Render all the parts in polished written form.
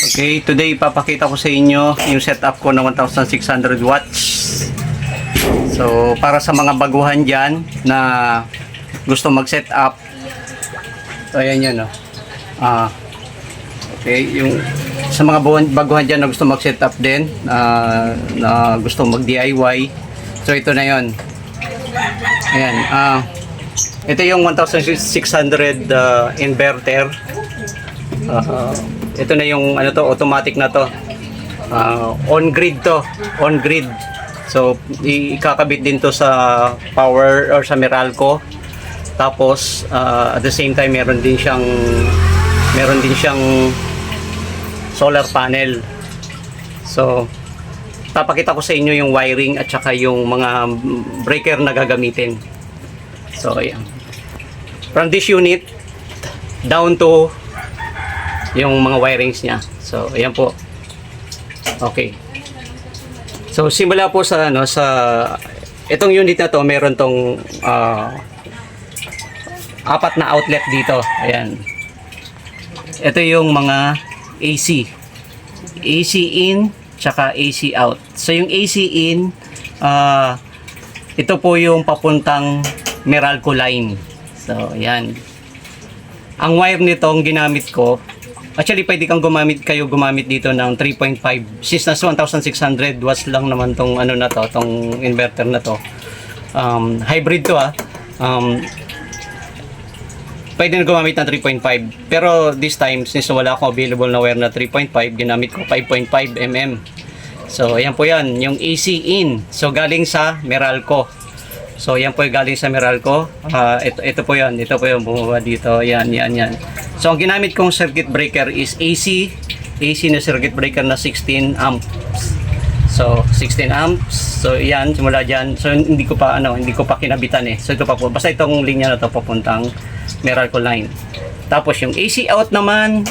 Okay, today ipapakita ko sa inyo yung setup ko na 1600 watts. So, para sa mga baguhan dyan na gusto mag-set up. So, ayan yun, no? Okay, yung sa mga baguhan dyan na gusto mag-set up din, na gusto mag-DIY. So, ito na yun. Ayan, ito yung 1600 inverter. Ito na yung ano to, automatic na to. On grid to, on grid. So ikakabit din to sa power or sa Meralco. Tapos at the same time meron din siyang solar panel. So papakita ko sa inyo yung wiring at saka yung mga breaker na gagamitin. So ayan. From this unit down to yung mga wirings niya. So ayan po. Okay. So simula po sa itong unit na to, meron tong apat na outlet dito. Ayan. Ito yung mga AC. AC in tsaka AC out. So yung AC in, ito po yung papuntang Meralco line. So ayan. Ang wire nitong ginamit ko, actually pwede kang gumamit dito ng 3.5. Since nasa 1600 watts lang naman tong ano na to, tong inverter na to. Hybrid to pwede na gumamit ng 3.5. Pero this time, since wala akong available na wire na 3.5, ginamit ko 5.5 mm. So ayan po yan, yung AC in. So galing sa Meralco. So yan po yung galing sa Meralco. Ito po yan, bumaba dito. Yan. So ang ginamit kong circuit breaker is AC na circuit breaker na 16 amps. So 16 amps. So yan, simula diyan. So hindi ko pa kinabitan eh. So ito pa po. Basta itong linya na to papuntang Meralco line. Tapos yung AC out naman,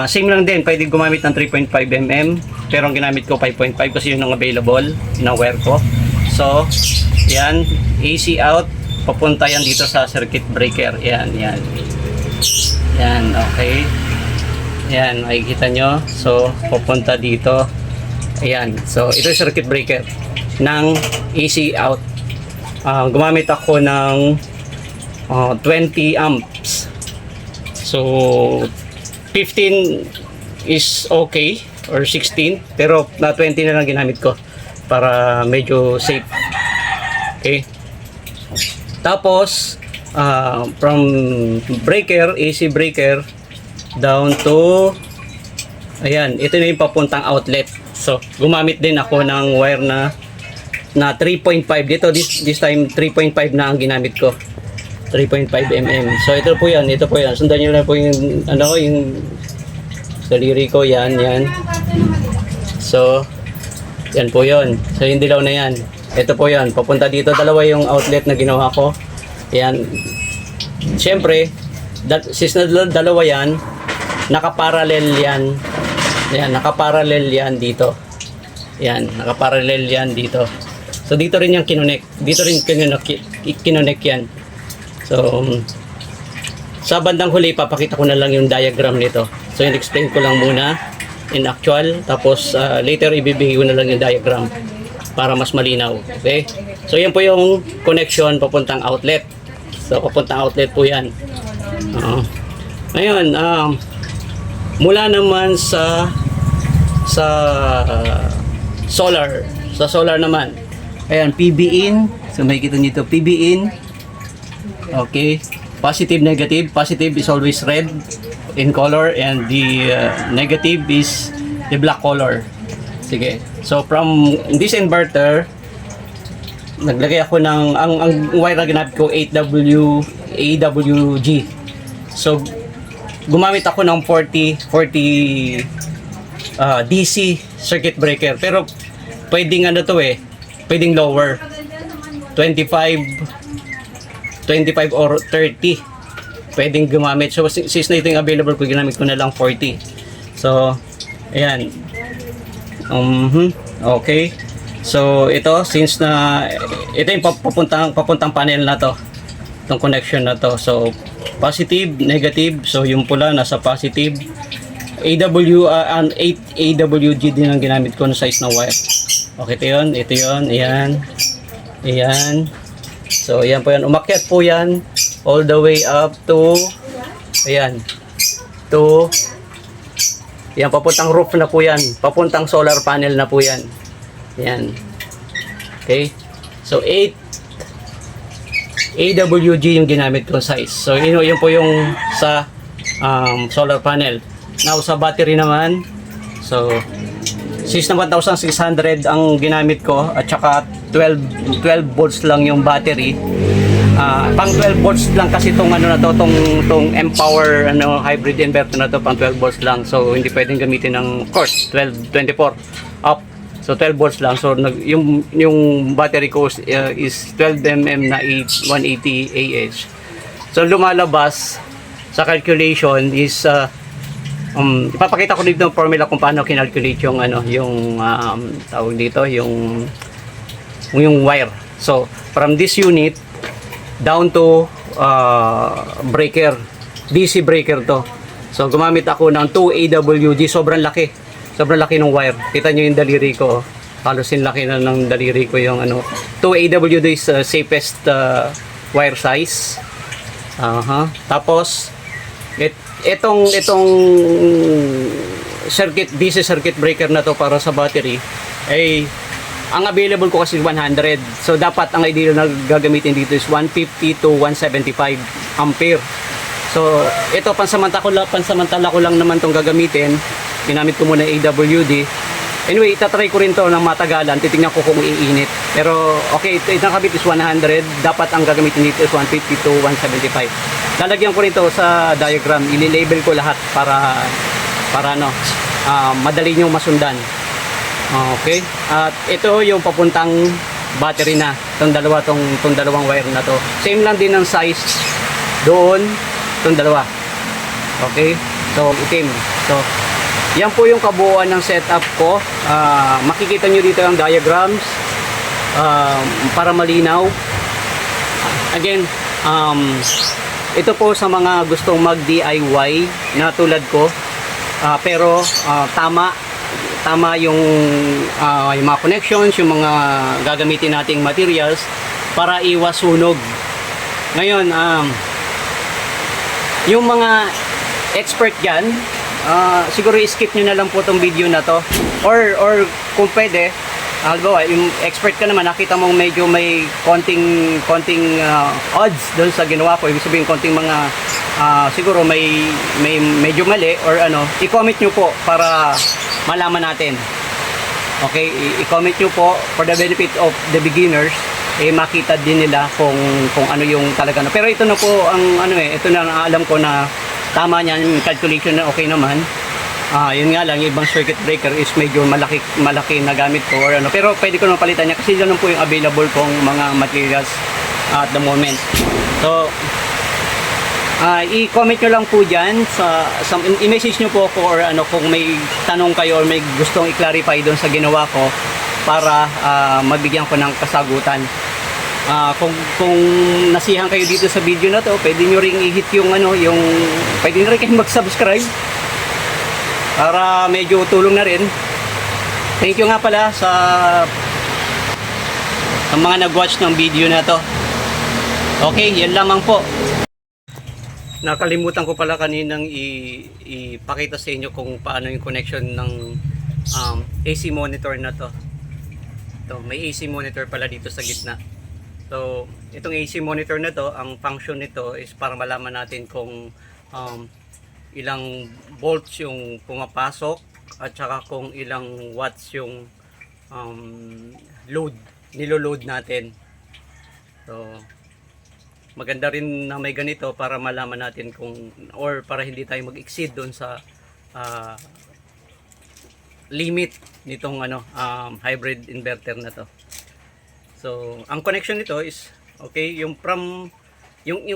same lang din, pwede gumamit ng 3.5 mm. Pero ang ginamit ko 5.5 kasi yun ang available na wire ko. So yan, AC out, papunta yan dito sa circuit breaker. Yan, okay. Yan, makikita nyo. So, papunta dito. Ayan, so ito yung circuit breaker ng AC out. Gumamit ako ng 20 amps. So, 15 is okay, or 16. Pero na 20 na lang ginamit ko para medyo safe. Okay. Tapos from breaker, AC breaker down to ayan, ito na yung papuntang outlet. So gumamit din ako ng wire na 3.5 dito. This time 3.5 na ang ginamit ko. 3.5 mm. So ito po yan. Sundan niyo na po yung yung daliri ko, yan. So yan po yon. So yung dilaw na yan. Ito po yan, papunta dito. Dalawa yung outlet na ginawa ko. Yan. Siyempre, since dalawa yan, nakaparallel yan. Yan, nakaparallel yan dito. Yan, nakaparallel yan dito. So, dito rin yung kinonect. Dito rin kinonect yan. So, sa bandang huli, papakita ko na lang yung diagram nito. So, yung explain ko lang muna in actual. Tapos, later, ibibigay ko na lang yung diagram para mas malinaw. Okay? So yan po yung connection papuntang outlet. So papuntang outlet po yan. Ngayon, mula naman sa solar. Sa solar naman. Ayan, PB in. So makikita nyo ito, PB in. Okay. Positive, negative. Positive is always red in color and the negative is the black color. Sige. So from this inverter, naglagay ako ng ang wire na ginamit ko 8W AWG. So gumamit ako ng 40 DC circuit breaker. Pero pwedeng pwedeng lower. 25 or 30. Pwedeng gumamit. So since na ito yung available ko, ginamit ko na lang 40. So ayan. Okay. So ito, since na ito yung papuntang panel na to, itong connection na to. So positive, negative. So yung pula nasa positive, ang 8 AWG din ang ginamit ko na size ng wire. Okay, ito yun, ayan. Ayan. So, ayan po yan. Umakyat po yan all the way up to, ayan, to, ayan, papuntang roof na po yan. Papuntang solar panel na po yan. Ayan. Okay. So, 8 AWG yung ginamit kong size. So, yun po yung sa solar panel. Now, sa battery naman, so, System 1600 ang ginamit ko at saka 12 volts lang yung battery. Pang 12 volts lang kasi tong ano na to, tong Empower hybrid inverter na to, pang 12 volts lang. So hindi pwedeng gamitin ng, of course, 24 up. So 12 volts lang. So yung battery ko is 12 mm na 180 Ah. So lumalabas sa calculation is ipapakita ko dito ng formula kung paano kinalculate yung tawag dito, yung wire. So from this unit down to breaker, DC breaker to. So gumamit ako ng 2 AWG, sobrang laki ng wire. Kita nyo yung daliri ko, halos yung laki na ng daliri ko yung 2 AWG is safest wire size. Tapos itong DC circuit breaker na to para sa battery ay ang available ko kasi 100. So dapat ang ideal na gagamitin dito is 150 to 175 ampere. So ito pansamantala ko lang naman tong gagamitin. Ginamit ko muna AWD. Anyway, itatry ko rin to ng matagalan. Titingnan ko kung iinit. Pero okay, ito nakabit is 100. Dapat ang gagamitin dito is 150 to 175. Lalagyan ko rin to sa diagram. Ililabel ko lahat para madali nyo masundan. Okay? At ito yung papuntang battery na. Itong dalawang wire na to. Same lang din ang size doon. Itong dalawa. Okay? So, itim. So, yan po yung kabuuan ng setup ko. Makikita nyo dito ang diagrams para malinaw. Again, ito po sa mga gustong mag-DIY na tulad ko. Pero tama yung mga connections, yung mga gagamitin nating materials para iwas sunog. Ngayon, yung mga expert dyan, siguro i-skip nyo na lang po tong video na to, or kung pwede, halimbawa yung expert ka naman, nakita mong medyo may konting odds doon sa ginawa ko, ibig sabihin konting mga siguro may medyo mali or i-comment nyo po para malaman natin. Okay, i-comment nyo po for the benefit of the beginners, makita din nila kung ano yung talaga. Pero ito na po ang ito na ang alam ko na tama niyan, yung calculation na okay naman. Yun nga lang, yung ibang circuit breaker is medyo malaki na gamit ko or pero pwede ko naman palitan niya kasi yun po yung available kong mga materials at the moment. So i-comment nyo lang po dyan i-message nyo po ako or kung may tanong kayo or may gustong i-clarify doon sa ginawa ko para mabigyan ko ng kasagutan. Kung nasihan kayo dito sa video na to, pwede nyo ring i-hit yung pwede nyo rin kayo mag-subscribe para medyo tulong na rin. Thank you nga pala sa mga nag-watch ng video na to. Okay, yan lamang po. Nakalimutan ko pala kaninang ipakita sa inyo kung paano yung connection ng AC monitor na to. May AC monitor pala dito sa gitna. So, itong AC monitor na to, ang function nito is para malaman natin kung ilang volts yung pumapasok at saka kung ilang watts yung nilo-load natin. So, maganda rin na may ganito para malaman natin or para hindi tayo mag-exceed doon sa limit nitong hybrid inverter na to. So, ang connection nito is okay, yung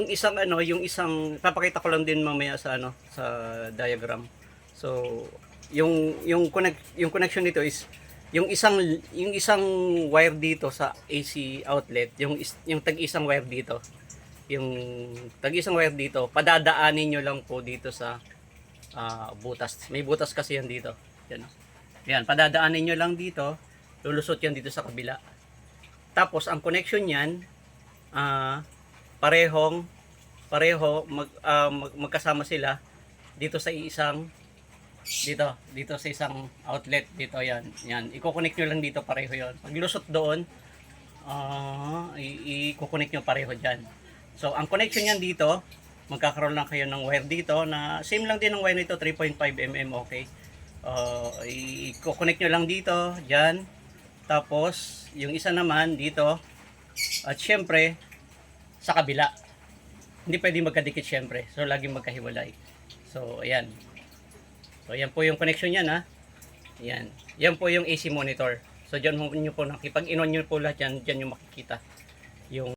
isang papakita ko lang din mamaya sa sa diagram. So, yung connection nito is yung isang wire dito sa AC outlet, yung tag-isang wire dito. Yung tag-isang wire dito, padadaanin nyo lang po dito sa butas. May butas kasi yan dito. Yan. Yan, padadaanin nyo lang dito, lulusot yan dito sa kabila. Tapos ang connection niyan, pareho magkasama sila dito sa isang dito sa isang outlet dito. Yan, i-connect nyo lang dito, pareho yon. Pag lusot doon, i-connect nyo pareho dyan. So ang connection niyan dito, magkakaroon lang kayo ng wire dito na same lang din ng wire nito, 3.5 mm. Okay, i-connect nyo lang dito dyan, tapos yung isa naman dito, at syempre sa kabila. Hindi pwede magkadikit syempre, so laging magkahiwalay. So ayan, so yan po yung connection niyan, ha. Yan po yung AC monitor. So dyan nyo po, pag in-on nyo po lahat yan, dyan nyo makikita yung